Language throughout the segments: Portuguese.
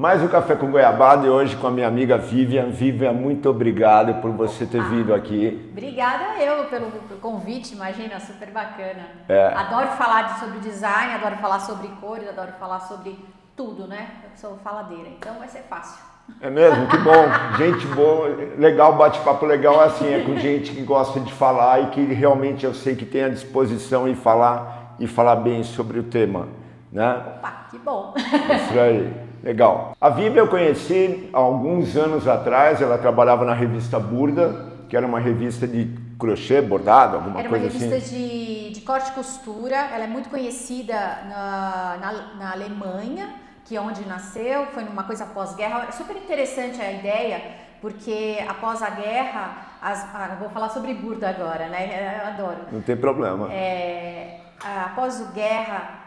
Mais um Café com Goiabada e hoje com a minha amiga Vivian. Vivian, muito obrigado por você ter vindo aqui. Obrigada eu pelo convite, imagina, super bacana. É. Adoro falar sobre design, adoro falar sobre cores, adoro falar sobre tudo, né? Eu sou faladeira, então vai ser fácil. É mesmo? Que bom. Gente boa, legal, bate-papo legal assim, é com gente que gosta de falar e que realmente eu sei que tem a disposição em falar e falar bem sobre o tema, né? Opa, que bom. Isso aí. Legal. A Vivian eu conheci há alguns anos atrás, ela trabalhava na revista Burda, que era uma revista de crochê, bordado, alguma coisa assim. Era uma revista de corte e costura, ela é muito conhecida na Alemanha, que é onde nasceu, foi numa coisa pós-guerra. É super interessante a ideia, porque após a guerra, vou falar sobre Burda agora, né? Eu adoro. Não tem problema. Após a guerra,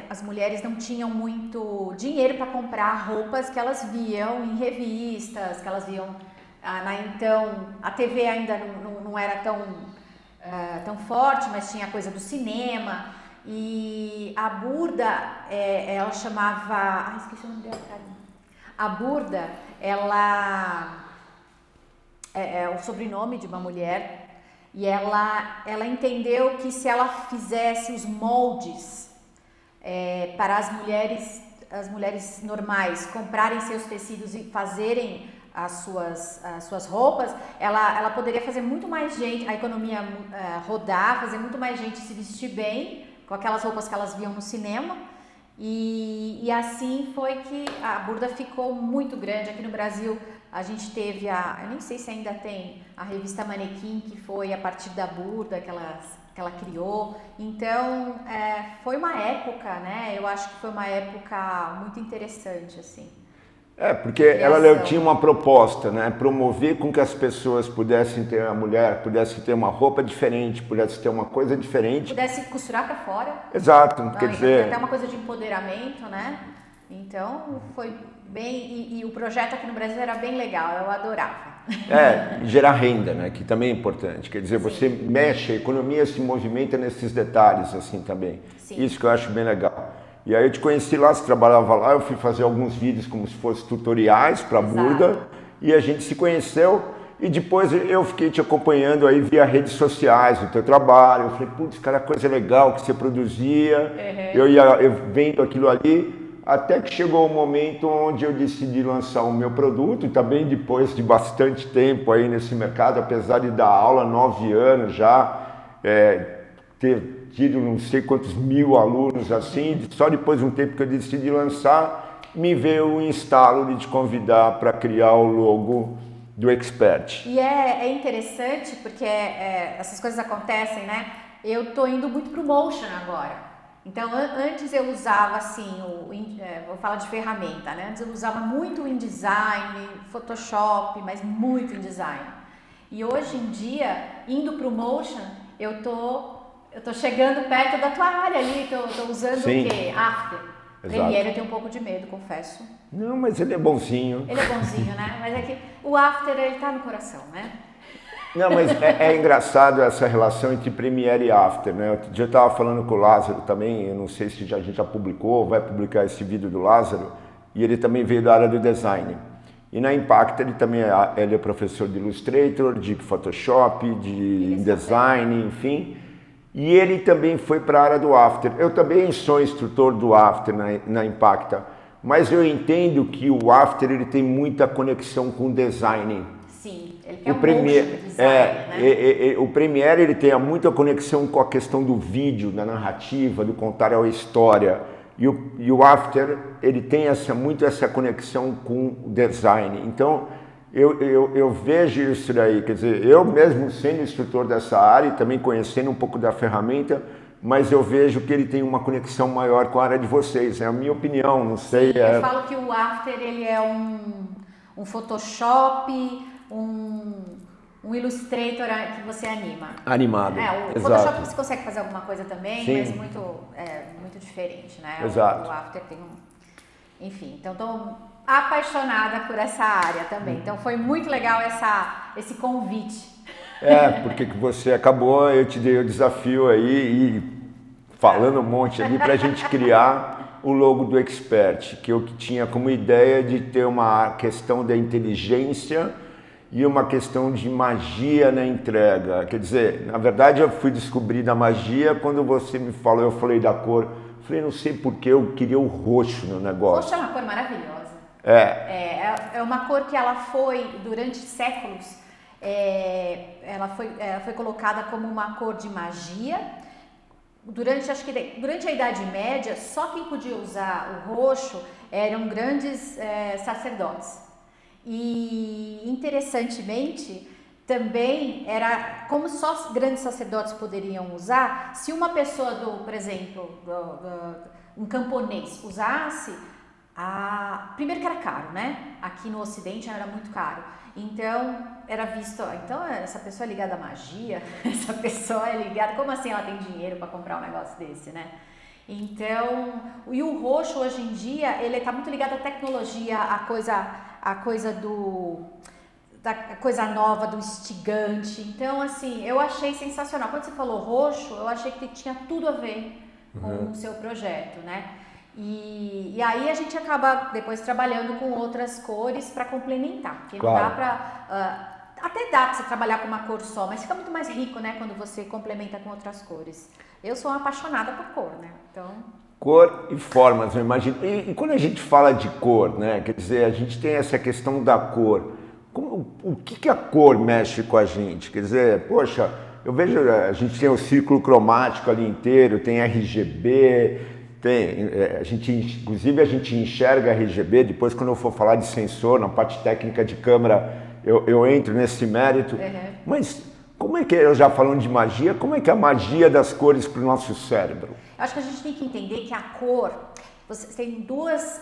as mulheres não tinham muito dinheiro para comprar roupas que elas viam em revistas, que elas viam. Então, a TV ainda não era tão forte, mas tinha a coisa do cinema. E a Burda, ela chamava. Esqueci o nome dela, cara. A Burda, ela é o sobrenome de uma mulher. E ela entendeu que se ela fizesse os moldes para as mulheres normais comprarem seus tecidos e fazerem as suas roupas, ela poderia fazer muito mais gente, a economia rodar, fazer muito mais gente se vestir bem com aquelas roupas que elas viam no cinema. E assim foi que a Burda ficou muito grande. Aqui no Brasil a gente teve eu nem sei se ainda tem, a revista Manequim, que foi a partir da Burda que ela criou. Então foi uma época, né? Eu acho que foi uma época muito interessante, assim. Porque ela tinha uma proposta, né? Promover com que as pessoas pudessem ter, a mulher pudesse ter uma roupa diferente, pudesse ter uma coisa diferente. Pudesse costurar para fora. Exato, quer dizer... Até uma coisa de empoderamento, né? Então, foi bem... E o projeto aqui no Brasil era bem legal, eu adorava. Gerar renda, né? Que também é importante. Quer dizer, você mexe, a economia se movimenta nesses detalhes, assim, também. Sim. Isso que eu acho bem legal. E aí eu te conheci lá, você trabalhava lá, eu fui fazer alguns vídeos como se fossem tutoriais para a Burda e a gente se conheceu e depois eu fiquei te acompanhando aí via redes sociais, o teu trabalho. Eu falei, putz, cara, coisa legal que você produzia, eu vendo aquilo ali, até que chegou o momento onde eu decidi lançar o meu produto e também depois de bastante tempo aí nesse mercado, apesar de dar aula 9 anos já, ter tido não sei quantos mil alunos assim, só depois de um tempo que eu decidi lançar, me veio o instalo de te convidar para criar o logo do Expert. E é interessante porque essas coisas acontecem, né? Eu tô indo muito pro motion agora. Então, antes eu usava assim, vou falar de ferramenta, né? Antes eu usava muito o InDesign, Photoshop, mas muito InDesign. E hoje em dia, indo pro motion, eu tô chegando perto da tua área ali, tô usando Sim. o quê? After. Exato. Premiere eu tenho um pouco de medo, confesso. Não, mas ele é bonzinho. Ele é bonzinho, né? Mas é que o After, ele tá no coração, né? Não, mas é engraçado essa relação entre Premiere e After, né? Outro dia eu estava falando com o Lázaro também, eu não sei se a gente já publicou, vai publicar esse vídeo do Lázaro, e ele também veio da área do design. E na Impact ele também ele é professor de Illustrator, de Photoshop, de design, enfim. E ele também foi para a área do After. Eu também sou instrutor do After na Impacta, mas eu entendo que o After ele tem muita conexão com o design. Sim, ele tem um Premiere, design, né? O Premiere ele tem muita conexão com a questão do vídeo, da narrativa, do contar a história. E o After ele tem muito essa conexão com o design. Então eu vejo isso daí, quer dizer, eu mesmo sendo instrutor dessa área e também conhecendo um pouco da ferramenta, mas eu vejo que ele tem uma conexão maior com a área de vocês, é a minha opinião, não sei. Eu falo que o After ele é um Photoshop, um Illustrator que você anima. Animado, o exato. Photoshop você consegue fazer alguma coisa também, Sim. mas muito diferente, né? Exato. O After tem enfim, então estou apaixonada por essa área também. Então foi muito legal esse convite. Porque você acabou, eu te dei o desafio aí e falando um monte ali pra gente criar o logo do Expert, que eu tinha como ideia de ter uma questão da inteligência e uma questão de magia na entrega. Quer dizer, na verdade eu fui descobrir da magia quando você me falou, eu falei da cor. Falei, não sei porque eu queria o roxo no negócio. Roxo é uma cor maravilhosa. É uma cor que ela foi, durante séculos, ela foi colocada como uma cor de magia. Durante a Idade Média, só quem podia usar o roxo eram grandes sacerdotes. E, interessantemente, também era como só grandes sacerdotes poderiam usar. Se uma pessoa, por exemplo, um camponês usasse, primeiro que era caro, né? Aqui no Ocidente era muito caro. Então, era visto, então essa pessoa é ligada à magia, essa pessoa é ligada, como assim ela tem dinheiro para comprar um negócio desse, né? Então, e o roxo hoje em dia, ele está muito ligado à tecnologia, a coisa da coisa nova, do instigante. Então, assim, eu achei sensacional. Quando você falou roxo, eu achei que tinha tudo a ver com o seu projeto, né? E aí a gente acaba depois trabalhando com outras cores para complementar, porque não dá para... até dá para você trabalhar com uma cor só, mas fica muito mais rico, né, quando você complementa com outras cores. Eu sou uma apaixonada por cor, né? Então... Cor e formas, eu imagino. E quando a gente fala de cor, né, quer dizer, a gente tem essa questão da cor. O que a cor mexe com a gente? Quer dizer, poxa, eu vejo, a gente tem o círculo cromático ali inteiro, tem RGB... inclusive a gente enxerga RGB, depois quando eu for falar de sensor, na parte técnica de câmera, eu entro nesse mérito. Mas como é que, eu já falando de magia, como é que é a magia das cores para o nosso cérebro? Eu acho que a gente tem que entender que a cor, você tem duas,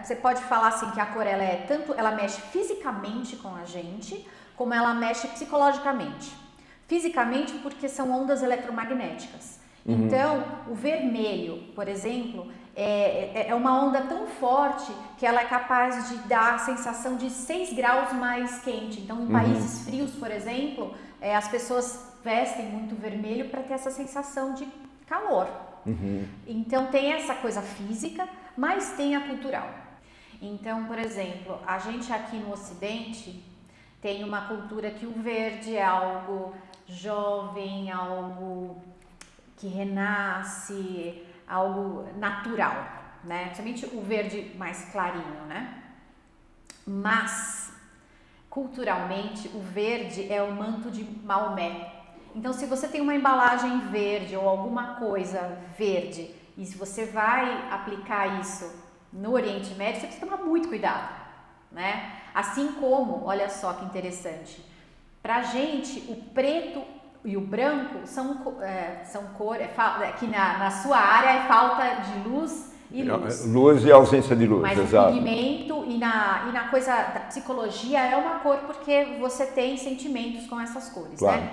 você pode falar assim que a cor ela mexe fisicamente com a gente, como ela mexe psicologicamente. Fisicamente porque são ondas eletromagnéticas. Então, o vermelho, por exemplo, é uma onda tão forte que ela é capaz de dar a sensação de 6 graus mais quente. Então, em países frios, por exemplo, as pessoas vestem muito vermelho para ter essa sensação de calor. Então, tem essa coisa física, mas tem a cultural. Então, por exemplo, a gente aqui no Ocidente tem uma cultura que o verde é algo jovem, algo... que renasce, algo natural, né? Principalmente o verde mais clarinho, né? Mas, culturalmente, o verde é o manto de Maomé. Então, se você tem uma embalagem verde ou alguma coisa verde, e se você vai aplicar isso no Oriente Médio, você precisa tomar muito cuidado, né? Assim como, olha só que interessante, pra gente, o preto e o branco são cores, que na sua área é falta de luz e luz. Luz e ausência de luz, mas exato. Mas o pigmento e na coisa da psicologia é uma cor porque você tem sentimentos com essas cores, claro, né?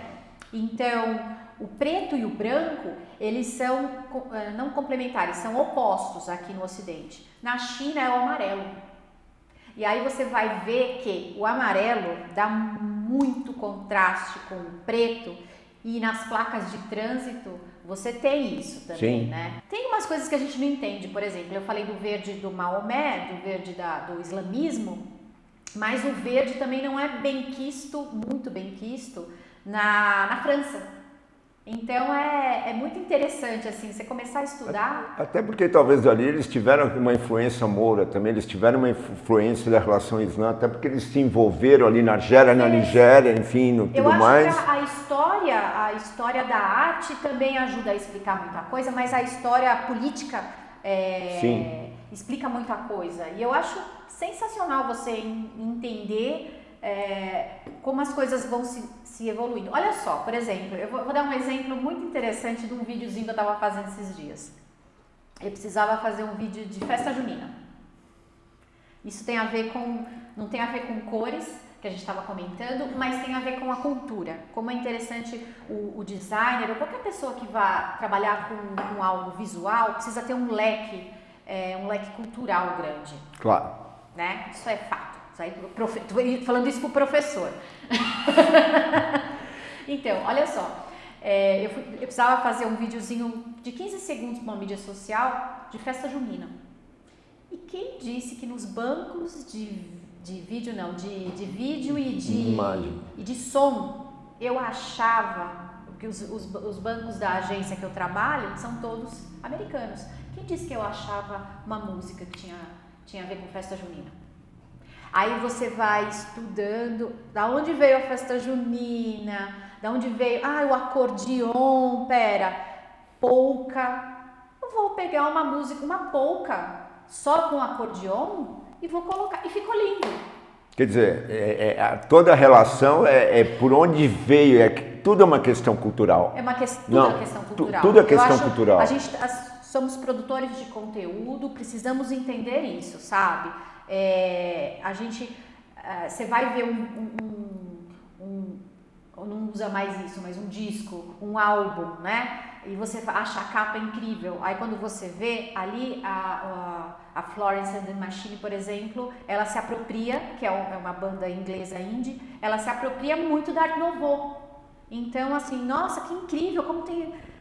Então, o preto e o branco, eles são não complementares, são opostos aqui no Ocidente. Na China é o amarelo. E aí você vai ver que o amarelo dá muito contraste com o preto. E nas placas de trânsito você tem isso também, né? Tem umas coisas que a gente não entende, por exemplo, eu falei do verde do Maomé, do verde do islamismo, mas o verde também não é muito bem quisto na França. Então é muito interessante assim, você começar a estudar. Até porque talvez ali eles tiveram uma influência moura também, eles tiveram uma influência da relação islã, até porque eles se envolveram ali na Argélia, na Nigéria, enfim, no tudo mais. Eu acho que a história da arte também ajuda a explicar muita coisa, mas a história política explica muita coisa. E eu acho sensacional você entender como as coisas vão se evoluindo. Olha só, por exemplo, eu vou dar um exemplo muito interessante de um videozinho que eu estava fazendo esses dias. Eu precisava fazer um vídeo de festa junina. Isso tem a ver não tem a ver com cores, que a gente estava comentando, mas tem a ver com a cultura. Como é interessante o designer ou qualquer pessoa que vá trabalhar com algo visual, precisa ter um leque cultural grande. Claro. Né? Isso é fato. Estou falando isso para o professor. Então, olha só, eu precisava fazer um videozinho de 15 segundos para uma mídia social de festa junina. E quem disse que nos bancos de vídeo, não, de vídeo e de som, eu achava que os bancos da agência que eu trabalho são todos americanos. Quem disse que eu achava uma música que tinha a ver com festa junina? Aí você vai estudando, da onde veio a festa junina, da onde veio, o acordeon, polca. Eu vou pegar uma música, uma polca, só com acordeon e vou colocar, e ficou lindo. Quer dizer, toda a relação é por onde veio, tudo é uma questão cultural. Tudo é questão cultural. Tudo é questão cultural. A gente somos produtores de conteúdo, precisamos entender isso, sabe? Você vai ver não usa mais isso, mas um disco, um álbum, né? E você acha a capa incrível. Aí quando você vê ali a Florence and the Machine, por exemplo, ela se apropria, que é uma banda inglesa indie, ela se apropria muito da Art Nouveau. Então, assim, nossa, que incrível,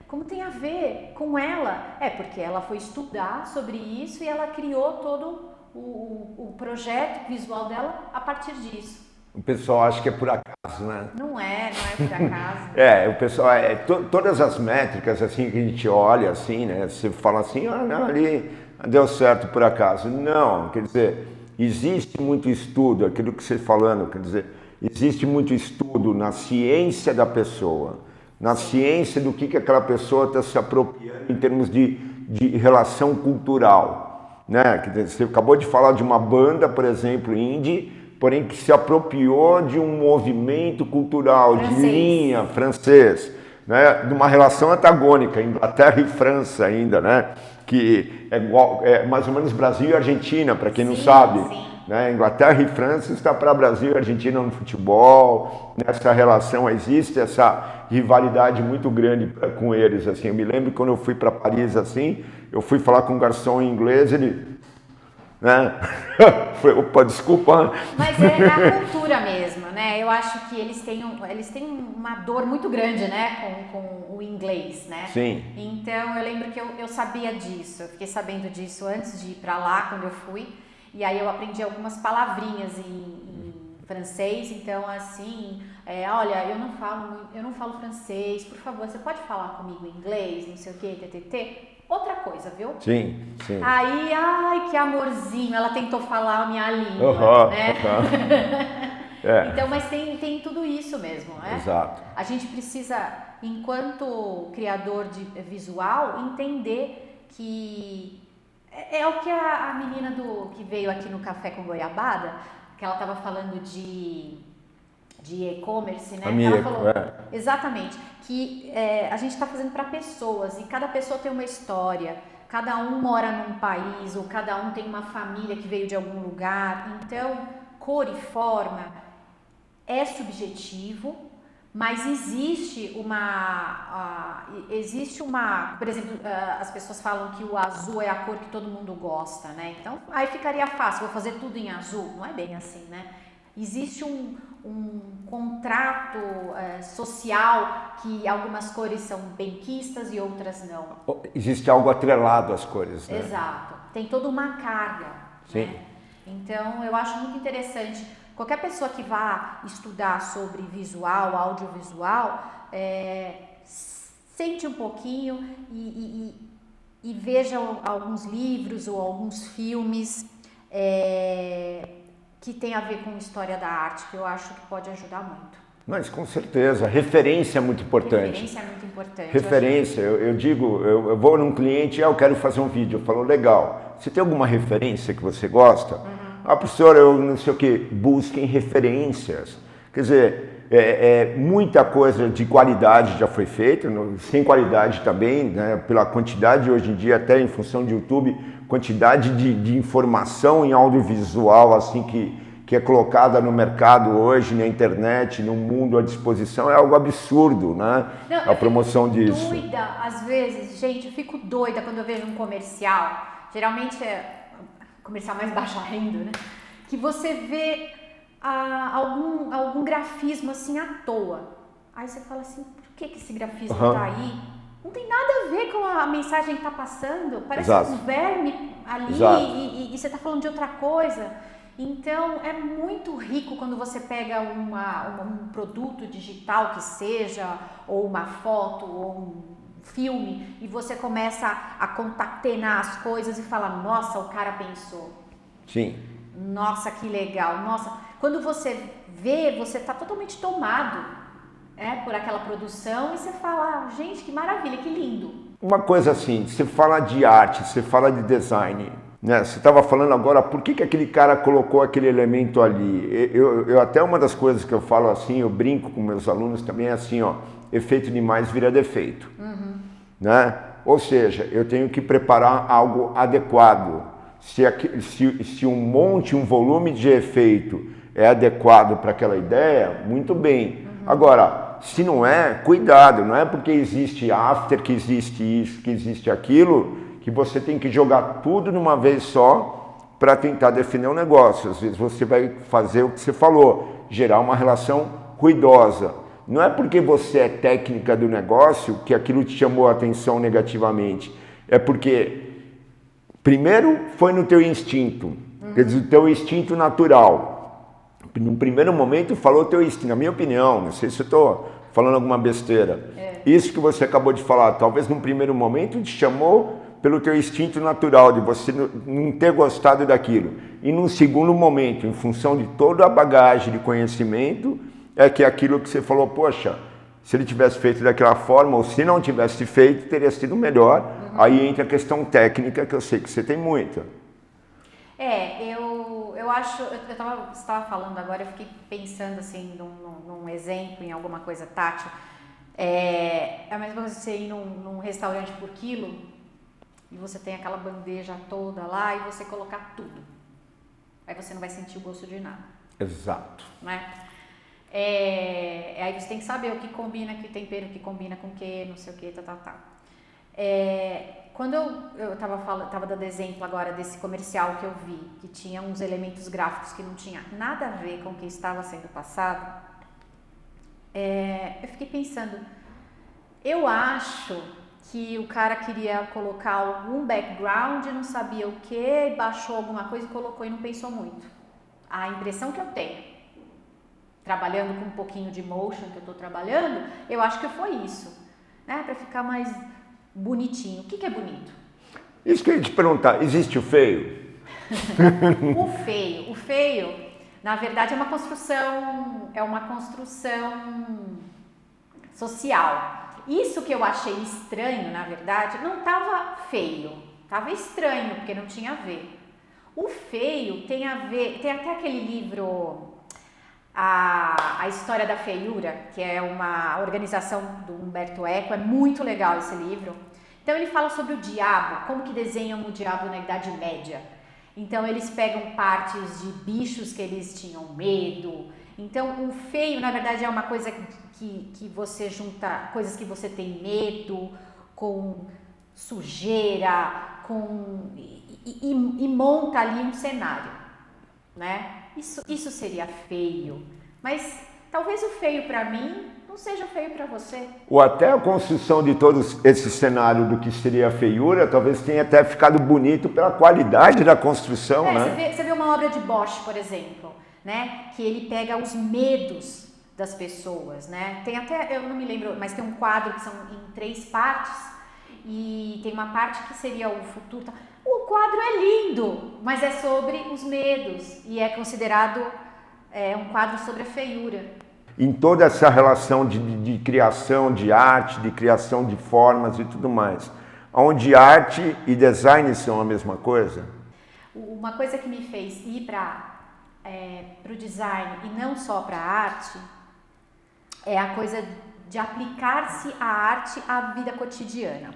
como tem a ver com ela. Porque ela foi estudar sobre isso e ela criou todo o projeto visual dela a partir disso. O pessoal acha que é por acaso, né? Não é por acaso. O pessoal, todas as métricas assim que a gente olha, assim, né? Você fala assim, não, ali deu certo por acaso. Não, quer dizer, existe muito estudo, aquilo que você falando, quer dizer, existe muito estudo na ciência da pessoa, na ciência do que aquela pessoa está se apropriando em termos de relação cultural, né? Quer dizer, você acabou de falar de uma banda, por exemplo, indie, porém que se apropriou de um movimento cultural, de linha francês, né? De uma relação antagônica, Inglaterra e França ainda, né? Que é mais ou menos Brasil e Argentina, para quem não sabe. Sim. Né? Inglaterra e França está para Brasil e Argentina no futebol, nessa relação existe essa rivalidade muito grande com eles. Assim. Eu me lembro quando eu fui para Paris, assim, eu fui falar com um garçom em inglês, ele... Né? Falei, opa, desculpa. Mas é a cultura mesmo, né? Eu acho que eles têm uma dor muito grande, né, com o inglês, né? Sim. Então eu lembro que eu sabia disso, eu fiquei sabendo disso antes de ir para lá, quando eu fui, e aí eu aprendi algumas palavrinhas em francês, então assim, olha, eu não falo francês, por favor, você pode falar comigo em inglês, não sei o que, ttt. Outra coisa, viu? Sim. Aí, que amorzinho, ela tentou falar a minha língua, né? Então, mas tem tudo isso mesmo, né? Exato. A gente precisa, enquanto criador de visual, entender que é o que a menina que veio aqui no Café com Goiabada, que ela estava falando de e-commerce, né? Ela falou exatamente que a gente está fazendo para pessoas e cada pessoa tem uma história, cada um mora num país ou cada um tem uma família que veio de algum lugar, então cor e forma é subjetivo, mas existe por exemplo, as pessoas falam que o azul é a cor que todo mundo gosta, né? Então aí ficaria fácil, vou fazer tudo em azul, não é bem assim, né? Existe um contrato social que algumas cores são benquistas e outras não. Existe algo atrelado às cores, né? Exato. Tem toda uma carga. Sim. Né? Então, eu acho muito interessante. Qualquer pessoa que vá estudar sobre visual, audiovisual, sente um pouquinho e veja alguns livros ou alguns filmes que tem a ver com história da arte, que eu acho que pode ajudar muito. Mas com certeza, referência é muito importante. Referência é muito importante. Referência, eu digo, eu vou num cliente, eu quero fazer um vídeo, eu falo, legal, você tem alguma referência que você gosta? Professor, eu não sei o que, busquem referências. Quer dizer, muita coisa de qualidade já foi feita, sem qualidade também, né, pela quantidade hoje em dia, até em função de YouTube, quantidade de informação em audiovisual assim que é colocada no mercado hoje, na internet, no mundo à disposição, é algo absurdo, né? Não, a promoção disso. Eu fico doida, às vezes, gente, eu fico doida quando eu vejo um comercial, geralmente é comercial mais baixa renda, né? Que você vê algum grafismo assim à toa. Aí você fala assim, por que esse grafismo tá aí? não tem nada a ver com a mensagem que está passando. Parece um verme ali e você está falando de outra coisa. Então, é muito rico quando você pega um produto digital que seja, ou uma foto, ou um filme, e você começa a concatenar as coisas e fala, nossa, o cara pensou. Sim. Nossa, que legal. Nossa, quando você vê, você está totalmente tomado por aquela produção e você fala, gente, que maravilha, que lindo. Uma coisa assim, você fala de arte, você fala de design, né? Você estava falando agora, por que aquele cara colocou aquele elemento ali? Eu até uma das coisas que eu falo assim, eu brinco com meus alunos também, é assim, ó, efeito demais vira defeito, né? Ou seja, eu tenho que preparar algo adequado. Se um volume de efeito é adequado para aquela ideia, muito bem. Agora, se não é, cuidado, não é porque existe after, que existe isso, que existe aquilo, que você tem que jogar tudo de uma vez só para tentar definir um negócio. Às vezes você vai fazer o que você falou, gerar uma relação ruidosa. Não é porque você é técnica do negócio que aquilo te chamou a atenção negativamente. É porque, primeiro, foi no teu instinto, quer dizer, o teu instinto natural. No primeiro momento falou teu instinto, na minha opinião, não sei se eu estou falando alguma besteira. Isso que você acabou de falar, talvez num primeiro momento te chamou pelo teu instinto natural, de você não ter gostado daquilo. E num segundo momento, em função de toda a bagagem de conhecimento, é que aquilo que você falou, poxa, se ele tivesse feito daquela forma, ou se não tivesse feito, teria sido melhor. Aí entra a questão técnica, que eu sei que você tem muita. Eu acho, você estava falando agora, eu fiquei pensando assim num exemplo, em alguma coisa tátil. É a mesma coisa que você ir num restaurante por quilo e você tem aquela bandeja toda lá e você colocar tudo. Aí você não vai sentir o gosto de nada. Exato. Né? Aí você tem que saber o que combina, que tempero, que combina com o que, não sei o que, tá. Quando eu tava dando exemplo agora desse comercial que eu vi, que tinha uns elementos gráficos que não tinha nada a ver com o que estava sendo passado, eu fiquei pensando, eu acho que o cara queria colocar algum background, não sabia o que, baixou alguma coisa e colocou e não pensou muito. A impressão que eu tenho, trabalhando com um pouquinho de motion que eu estou trabalhando, eu acho que foi isso, né, para ficar mais bonitinho. O que é bonito? Isso que eu ia te perguntar, existe o feio? O feio, na verdade, é uma construção social. Isso que eu achei estranho, na verdade, não estava feio, estava estranho, porque não tinha a ver. O feio tem a ver, tem até aquele livro, a História da Feiura, que é uma organização do Umberto Eco, é muito legal esse livro. Então ele fala sobre o diabo, como que desenham o diabo na Idade Média. Então eles pegam partes de bichos que eles tinham medo. Então o feio, na verdade, é uma coisa que você junta coisas que você tem medo com sujeira, e monta ali um cenário, né? Isso seria feio, mas talvez o feio para mim não seja feio para você. Ou até a construção de todo esse cenário do que seria a feiura, talvez tenha até ficado bonito pela qualidade da construção, né? Você vê uma obra de Bosch, por exemplo, né? Que ele pega os medos das pessoas, né? Tem até, eu não me lembro, mas tem um quadro que são em 3 partes e tem uma parte que seria o futuro. O quadro é lindo, mas é sobre os medos e é considerado um quadro sobre a feiura. Em toda essa relação de criação de arte, de criação de formas e tudo mais, onde arte e design são a mesma coisa? Uma coisa que me fez ir para o design e não só para a arte é a coisa de aplicar-se a arte à vida cotidiana.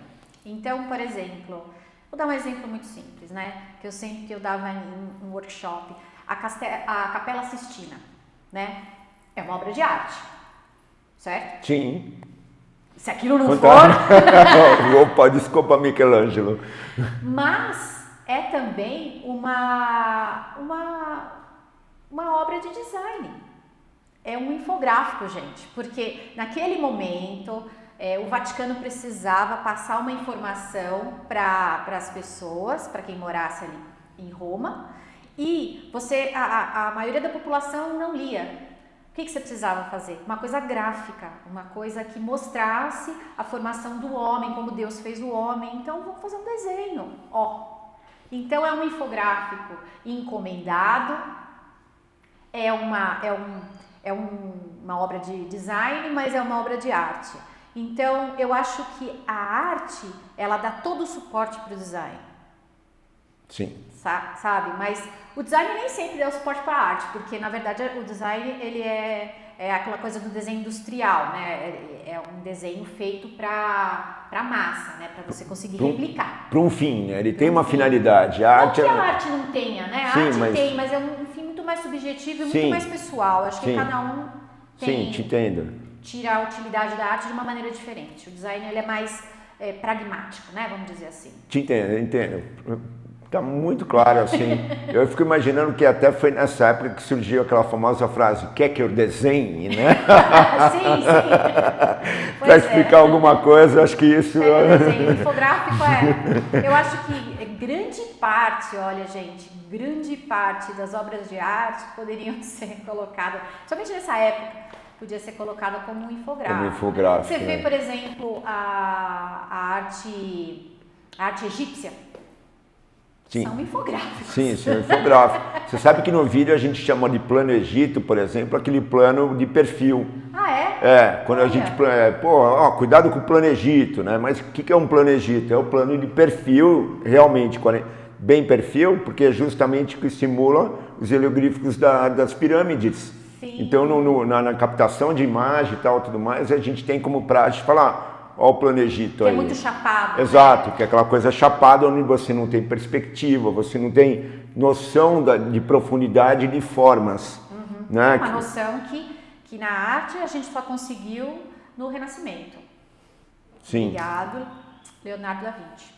Então, por exemplo, vou dar um exemplo muito simples, né? Que eu dava em um workshop, a Capela Sistina, né? É uma obra de arte, certo? Sim. Se aquilo não for... Opa, desculpa, Michelangelo. Mas é também uma obra de design. É um infográfico, gente, porque naquele momento o Vaticano precisava passar uma informação para as pessoas, para quem morasse ali em Roma, e a maioria da população não lia. O que você precisava fazer? Uma coisa gráfica, uma coisa que mostrasse a formação do homem, como Deus fez o homem. Então, vamos fazer um desenho, Então, é um infográfico encomendado, é uma obra de design, mas é uma obra de arte. Então, eu acho que a arte, ela dá todo o suporte para o design. Sim. Sabe? Mas o design nem sempre dá o suporte para a arte, porque, na verdade, o design, ele é aquela coisa do desenho industrial, né? É um desenho feito para massa, né? Para você conseguir replicar. Para um fim, né? Ele tem uma finalidade. A arte não que a arte não tenha, né? A arte tem, mas é um fim muito mais subjetivo e muito mais pessoal. Acho que cada um tem... Sim, te entendo. Tira a utilidade da arte de uma maneira diferente. O design, ele é mais pragmático, né? Vamos dizer assim. Te entendo. Tá muito claro, assim. Eu fico imaginando que até foi nessa época que surgiu aquela famosa frase, quer que eu desenhe, né? Sim. Para explicar alguma coisa, acho que isso... O infográfico eu acho que grande parte das obras de arte poderiam ser colocadas, somente nessa época, podia ser colocada como um infográfico. Você vê, por exemplo, a arte egípcia. Sim. São infográficos. Sim, são infográficos. Você sabe que no vídeo a gente chama de plano Egito, por exemplo, aquele plano de perfil. Ah, é? Quando a gente... cuidado com o plano Egito, né? Mas o que é um plano Egito? É o plano de perfil, realmente, bem perfil, porque é justamente o que simula os hieroglíficos das pirâmides. Sim. Então, na captação de imagem e tal, tudo mais, a gente tem como prática falar... Olha o plano Egito aí. É muito chapado. Exato, que é aquela coisa chapada onde você não tem perspectiva, você não tem noção de profundidade de formas. Né? Uma noção que na arte a gente só conseguiu no Renascimento. Sim. Obrigado, Leonardo da Vinci.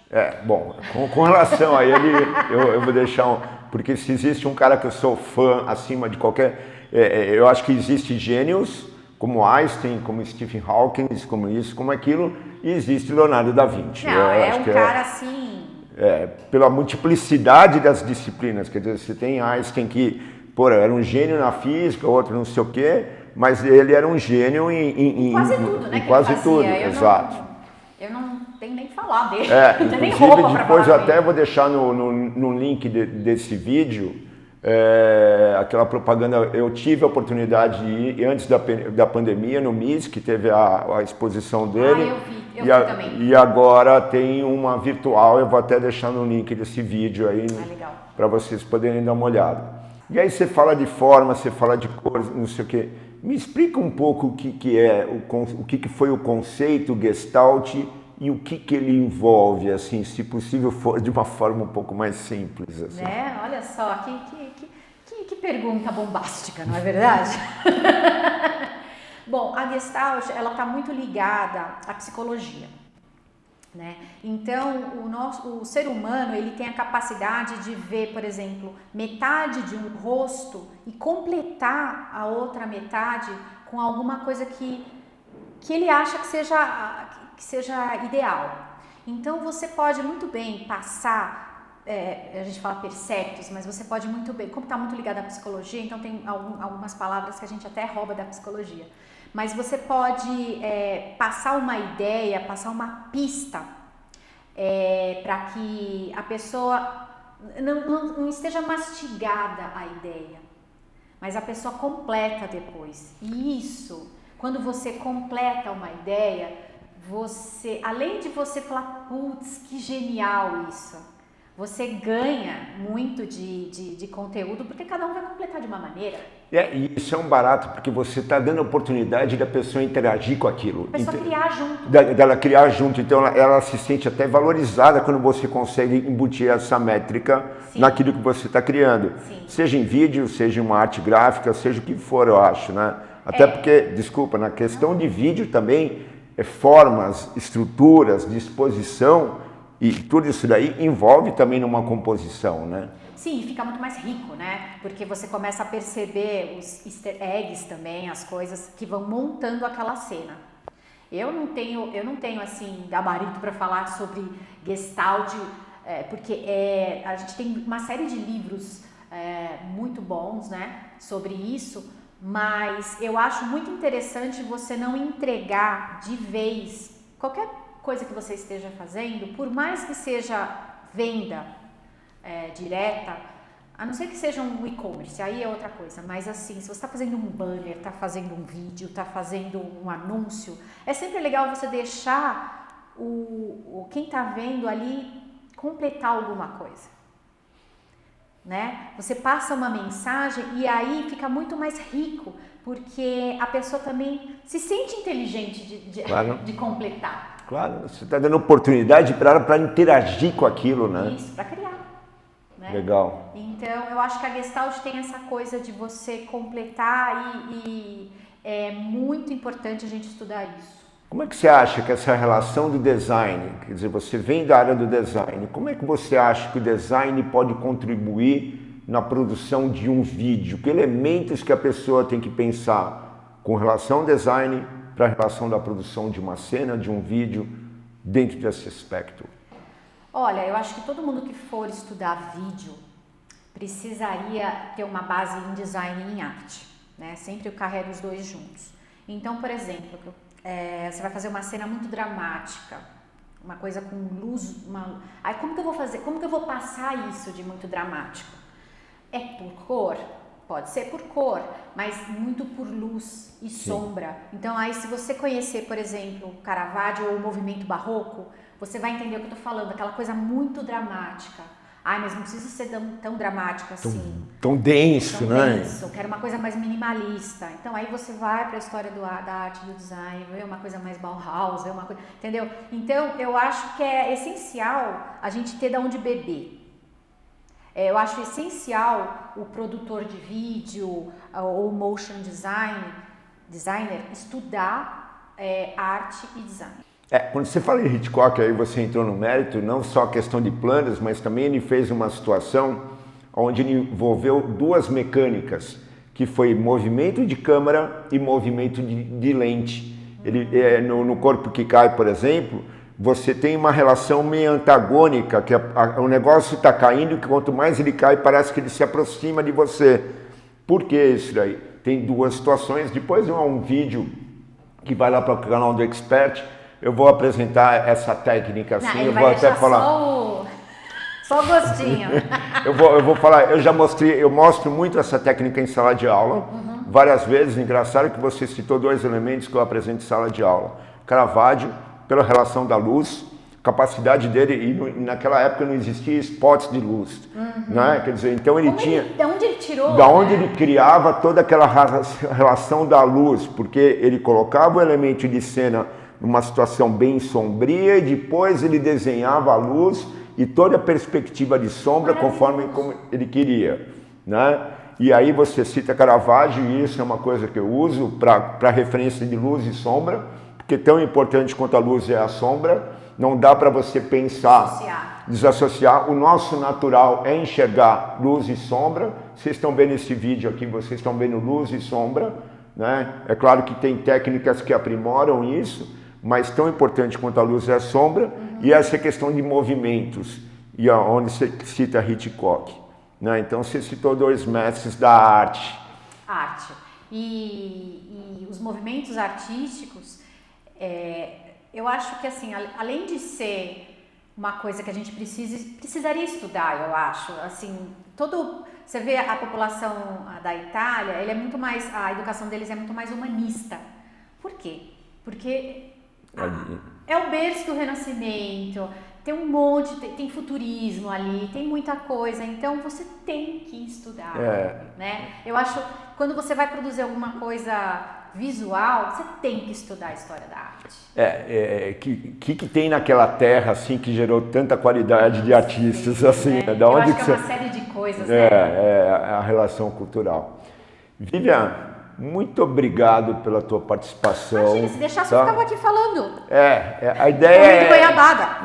Bom, com relação a ele, eu vou deixar porque se existe um cara que eu sou fã acima de qualquer... eu acho que existe gênios, como Einstein, como Stephen Hawking, como isso, como aquilo, e existe Leonardo da Vinci. Não, cara assim... pela multiplicidade das disciplinas, quer dizer, você tem Einstein que, era um gênio na física, outro não sei o quê, mas ele era um gênio em quase tudo, né? Em quase tudo, exato. Eu não tenho nem que falar dele, não tem nem roupa pra depois falar eu até vou deixar no link desse vídeo, aquela propaganda, eu tive a oportunidade de ir antes da pandemia no MIS, que teve a exposição dele. Eu vi também. E agora tem uma virtual, eu vou até deixar no link desse vídeo aí, para vocês poderem dar uma olhada. E aí você fala de forma, você fala de cores, não sei o quê. Me explica um pouco o que foi o conceito Gestalt e o que ele envolve, assim, se possível for de uma forma um pouco mais simples. Assim. Olha só, que pergunta bombástica, não é verdade? Bom, a Gestalt, ela está muito ligada à psicologia, né? Então, o ser humano, ele tem a capacidade de ver, por exemplo, metade de um rosto e completar a outra metade com alguma coisa que ele acha que seja ideal. Então, você pode muito bem passar... a gente fala perceptos, mas você pode muito bem, como está muito ligado à psicologia, então tem algumas palavras que a gente até rouba da psicologia, mas você pode passar uma ideia, passar uma pista para que a pessoa não esteja mastigada a ideia, mas a pessoa completa depois. E isso, quando você completa uma ideia, além de você falar, putz, que genial isso, você ganha muito de conteúdo, porque cada um vai completar de uma maneira. E isso é um barato, porque você está dando a oportunidade da pessoa interagir com aquilo. A pessoa criar junto. Dela criar junto, então ela se sente até valorizada quando você consegue embutir essa métrica naquilo que você está criando. Sim. Seja em vídeo, seja em uma arte gráfica, seja o que for, eu acho, né? Até porque, desculpa, na questão de vídeo também, formas, estruturas, disposição... E tudo isso daí envolve também numa composição, né? Sim, fica muito mais rico, né? Porque você começa a perceber os easter eggs também, as coisas que vão montando aquela cena. Eu não tenho assim, gabarito para falar sobre Gestalt, porque a gente tem uma série de livros muito bons, né, sobre isso, mas eu acho muito interessante você não entregar de vez qualquer coisa que você esteja fazendo, por mais que seja venda direta, a não ser que seja um e-commerce, aí é outra coisa, mas assim, se você está fazendo um banner, está fazendo um vídeo, está fazendo um anúncio, é sempre legal você deixar quem está vendo ali completar alguma coisa, né? Você passa uma mensagem e aí fica muito mais rico, porque a pessoa também se sente inteligente claro. de completar. Claro, você está dando oportunidade para ela para interagir com aquilo, né? Isso, para criar. Né? Legal. Então, eu acho que a Gestalt tem essa coisa de você completar e é muito importante a gente estudar isso. Como é que você acha que essa relação do design, quer dizer, você vem da área do design, como é que você acha que o design pode contribuir na produção de um vídeo? Que elementos que a pessoa tem que pensar com relação ao design para a relação da produção de uma cena, de um vídeo, dentro desse aspecto? Olha, eu acho que todo mundo que for estudar vídeo precisaria ter uma base em design e em arte, né? Sempre eu carrego os dois juntos. Então, por exemplo, você vai fazer uma cena muito dramática, uma coisa com luz, aí como que eu vou fazer? Como que eu vou passar isso de muito dramático? É por cor? Pode ser por cor, mas muito por luz e sombra. Então, aí se você conhecer, por exemplo, Caravaggio ou o movimento barroco, você vai entender o que eu estou falando, aquela coisa muito dramática. Mas não precisa ser tão dramática assim. Tão denso, né? Denso. Eu quero uma coisa mais minimalista. Então aí você vai para a história da arte e do design, vê uma coisa mais Bauhaus, vê uma coisa, entendeu? Então eu acho que é essencial a gente ter de onde beber. Eu acho essencial o produtor de vídeo ou motion designer estudar arte e design. Quando você fala em Hitchcock, aí você entrou no mérito, não só a questão de planos, mas também ele fez uma situação onde ele envolveu duas mecânicas, que foi movimento de câmera e movimento de lente. Ele, no Corpo que Cai, por exemplo, você tem uma relação meio antagônica, que o negócio está caindo e quanto mais ele cai, parece que ele se aproxima de você. Por que isso daí? Tem duas situações. Depois há um vídeo que vai lá para o canal do Expert. Eu vou apresentar essa técnica assim. Não, eu vou até falar. Só o gostinho. eu vou falar. Eu mostro muito essa técnica em sala de aula, várias vezes. Engraçado que você citou dois elementos que eu apresento em sala de aula: Caravaggio, pela relação da luz, capacidade dele, e naquela época não existia spots de luz, né? Quer dizer, então ele tinha. Da onde ele tirou? Da onde ele criava toda aquela relação da luz, porque ele colocava o elemento de cena numa situação bem sombria e depois ele desenhava a luz e toda a perspectiva de sombra conforme como ele queria, né? E aí você cita Caravaggio, e isso é uma coisa que eu uso para referência de luz e sombra, porque tão importante quanto a luz é a sombra, não dá para você pensar, desassociar. O nosso natural é enxergar luz e sombra. Vocês estão vendo esse vídeo aqui, vocês estão vendo luz e sombra, né? É claro que tem técnicas que aprimoram isso, mas tão importante quanto a luz é a sombra, e essa questão de movimentos, e onde você cita Hitchcock, né? Então você citou dois mestres da arte. Arte. E os movimentos artísticos, eu acho que assim, além de ser uma coisa que a gente precisaria estudar, eu acho, assim, você vê a população da Itália, a educação deles é muito mais humanista. Por quê? Porque é o berço do Renascimento, tem um monte, tem futurismo ali, tem muita coisa, então você tem que estudar, né? Eu acho, quando você vai produzir alguma coisa visual, você tem que estudar a história da arte. Que tem naquela terra, assim, que gerou tanta qualidade de artistas, assim, né? Da onde eu acho que é uma série de coisas, né? A relação cultural. Vivian, muito obrigado pela tua participação. Imagina, se deixasse eu ficava aqui falando. A ideia goiabada.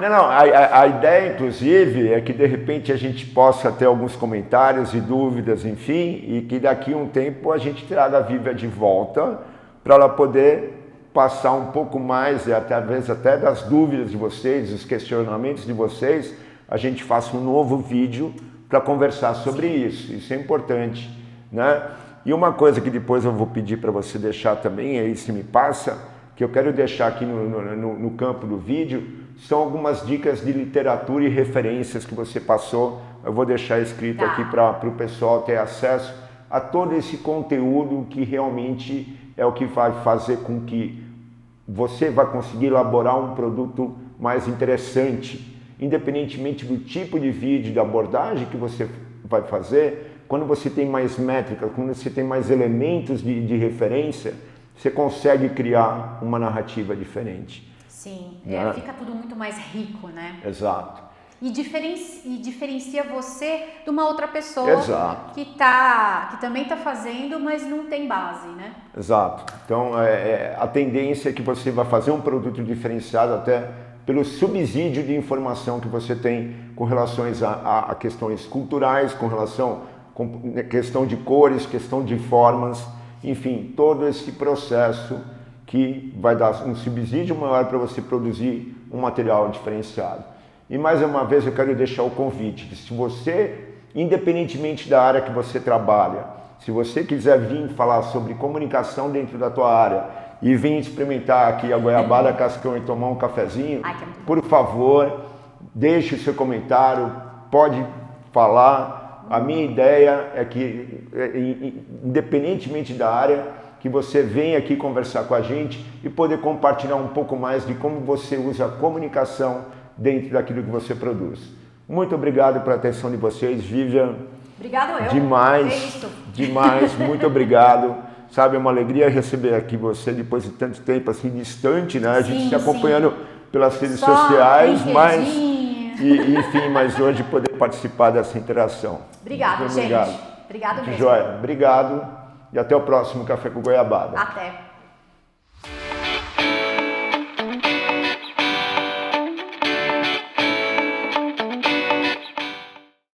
A ideia, inclusive, é que de repente a gente possa ter alguns comentários e dúvidas, enfim, e que daqui a um tempo a gente traga a Vivian de volta para ela poder passar um pouco mais, talvez até das dúvidas de vocês, dos questionamentos de vocês, a gente faça um novo vídeo para conversar sobre isso. Isso é importante, né? E uma coisa que depois eu vou pedir para você deixar também, aí se me passa, que eu quero deixar aqui no campo do vídeo, são algumas dicas de literatura e referências que você passou. Eu vou deixar escrito aqui para o pessoal ter acesso a todo esse conteúdo que realmente é o que vai fazer com que você vai conseguir elaborar um produto mais interessante, independentemente do tipo de vídeo, da abordagem que você vai fazer. Quando você tem mais métricas, quando você tem mais elementos de referência, você consegue criar uma narrativa diferente. Sim, fica tudo muito mais rico, né? Exato. E diferencia você de uma outra pessoa. Exato. Que também está fazendo, mas não tem base, né? Exato. Então, a tendência é que você vai fazer um produto diferenciado até pelo subsídio de informação que você tem com relações a questões culturais, com relação a questão de cores, questão de formas, enfim, todo esse processo que vai dar um subsídio maior para você produzir um material diferenciado. E mais uma vez eu quero deixar o convite, que se você, independentemente da área que você trabalha, se você quiser vir falar sobre comunicação dentro da tua área e vir experimentar aqui a goiabada cascão e tomar um cafezinho, por favor, deixe o seu comentário, pode falar. A minha ideia é que, independentemente da área, que você venha aqui conversar com a gente e poder compartilhar um pouco mais de como você usa a comunicação dentro daquilo que você produz. Muito obrigado pela atenção de vocês, Vivian. Obrigado eu. Demais, muito obrigado. Sabe, é uma alegria receber aqui você depois de tanto tempo assim distante, né? A gente se acompanhando pelas redes sociais, mas enfim, mas hoje poder participar dessa interação. Obrigado, gente. Obrigado mesmo. Joia. Obrigado e até o próximo Café com Goiabada. Até.